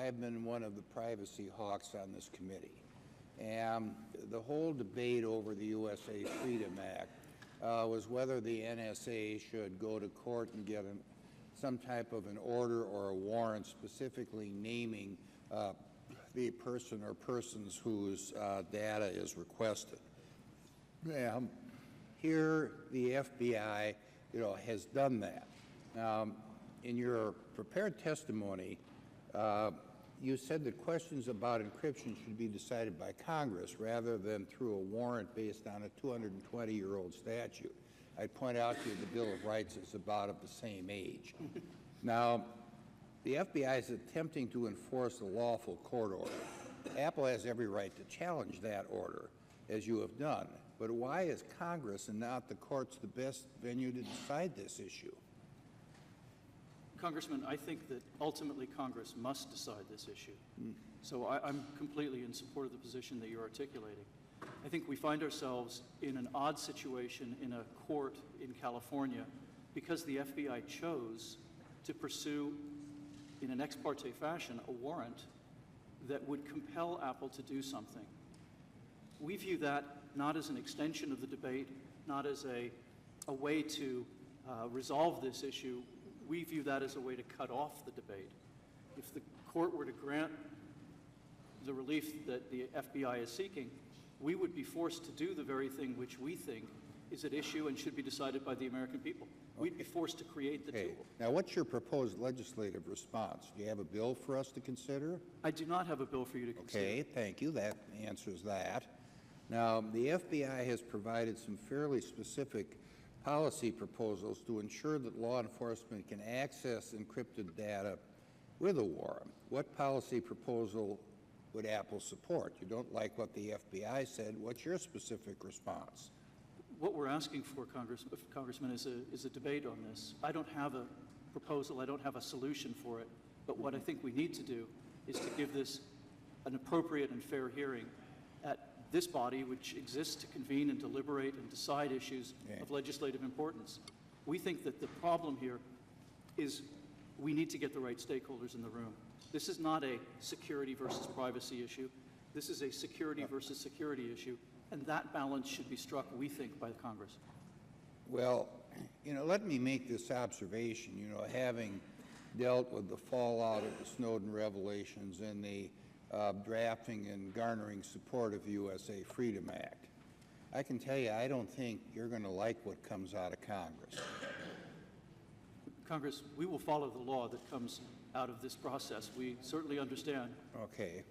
I've been one of the privacy hawks on this committee. And the whole debate over the USA Freedom Act was whether the NSA should go to court and get some type of an order or a warrant specifically naming the person or persons whose data is requested. Here, the FBI, has done that. Now, in your prepared testimony, you said that questions about encryption should be decided by Congress rather than through a warrant based on a 220-year-old statute. I'd point out to you the Bill of Rights is about of the same age. Now, the FBI is attempting to enforce a lawful court order. Apple has every right to challenge that order, as you have done. But why is Congress and not the courts the best venue to decide this issue? Congressman, I think that ultimately Congress must decide this issue. So I'm completely in support of the position that you're articulating. I think we find ourselves in an odd situation in a court in California because the FBI chose to pursue, in an ex parte fashion, a warrant that would compel Apple to do something. We view that not as an extension of the debate, not as a way to resolve this issue. We view that as a way to cut off the debate. If the court were to grant the relief that the FBI is seeking, we would be forced to do the very thing which we think is at issue and should be decided by the American people. We'd be forced to create the tool. Now, what's your proposed legislative response? Do you have a bill for us to consider? I do not have a bill for you to consider. Okay, thank you. That answers that. Now, the FBI has provided some fairly specific policy proposals to ensure that law enforcement can access encrypted data with a warrant. What policy proposal would Apple support? You don't like what the FBI said. What's your specific response? What we're asking for, Congressman, is a debate on this. I don't have a proposal. I don't have a solution for it. But what I think we need to do is to give this an appropriate and fair hearing at this body, which exists to convene and deliberate and decide issues of legislative importance. We think that the problem here is we need to get the right stakeholders in the room. This is not a security versus privacy issue. This is a security versus security issue, and that balance should be struck, we think, by Congress. Well, let me make this observation. Having dealt with the fallout of the Snowden revelations and the drafting and garnering support of the USA Freedom Act, I can tell you I don't think you're going to like what comes out of Congress. Congress, we will follow the law that comes out of this process. We certainly understand. Okay,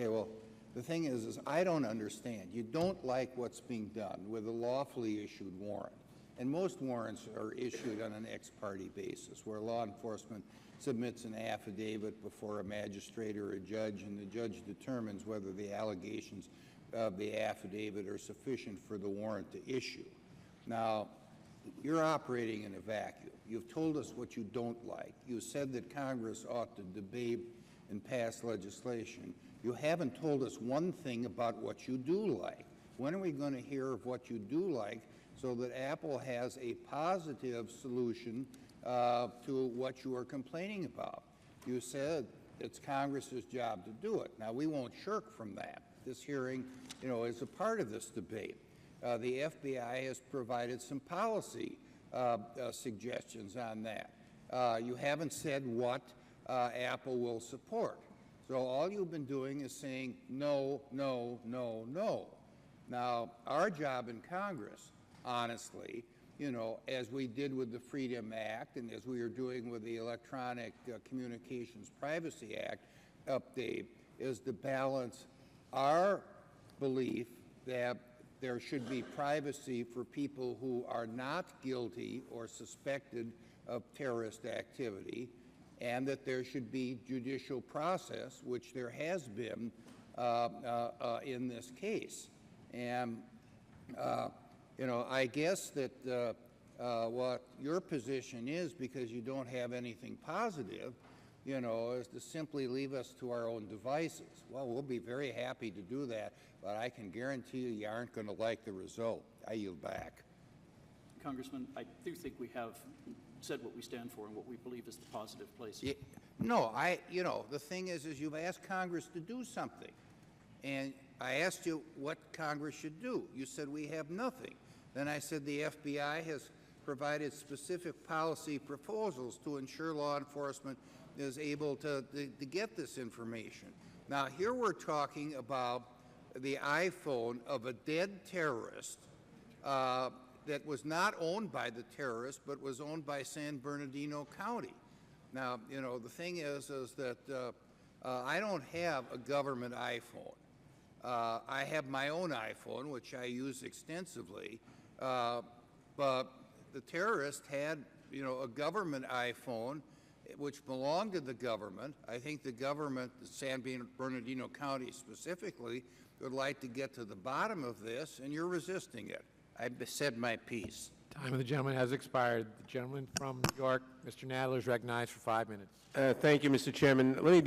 well, the thing is I don't understand. You don't like what's being done with a lawfully issued warrant. And most warrants are issued on an ex parte basis, where law enforcement submits an affidavit before a magistrate or a judge, and the judge determines whether the allegations of the affidavit are sufficient for the warrant to issue. Now, you're operating in a vacuum. You've told us what you don't like. You said that Congress ought to debate and pass legislation. You haven't told us one thing about what you do like. When are we going to hear of what you do like so that Apple has a positive solution to what you are complaining about? You said it's Congress's job to do it. Now, we won't shirk from that. This hearing, is a part of this debate. The FBI has provided some policy suggestions on that. You haven't said what Apple will support. So all you've been doing is saying no, no, no, no. Now, our job in Congress, honestly, as we did with the Freedom Act and as we are doing with the Electronic Communications Privacy Act update, is to balance our belief that there should be privacy for people who are not guilty or suspected of terrorist activity, and that there should be judicial process, which there has been in this case. And, I guess that what your position is, because you don't have anything positive, is to simply leave us to our own devices. Well, we'll be very happy to do that, but I can guarantee you aren't going to like the result. I yield back. Congressman, I do think we have said what we stand for and what we believe is the positive place. Yeah. No, you know, the thing is you've asked Congress to do something. And I asked you what Congress should do. You said we have nothing. Then I said the FBI has provided specific policy proposals to ensure law enforcement is able to get this information. Now, here we're talking about the iPhone of a dead terrorist that was not owned by the terrorist, but was owned by San Bernardino County. Now, you know, the thing is that I don't have a government iPhone. I have my own iPhone, which I use extensively, but the terrorist had, you know, a government iPhone which belonged to the government. I think the government, San Bernardino County specifically, would like to get to the bottom of this, and you're resisting it. I've said my piece. Time of the gentleman has expired. The gentleman from New York, Mr. Nadler, is recognized for 5 minutes. Thank you, Mr. Chairman. Let me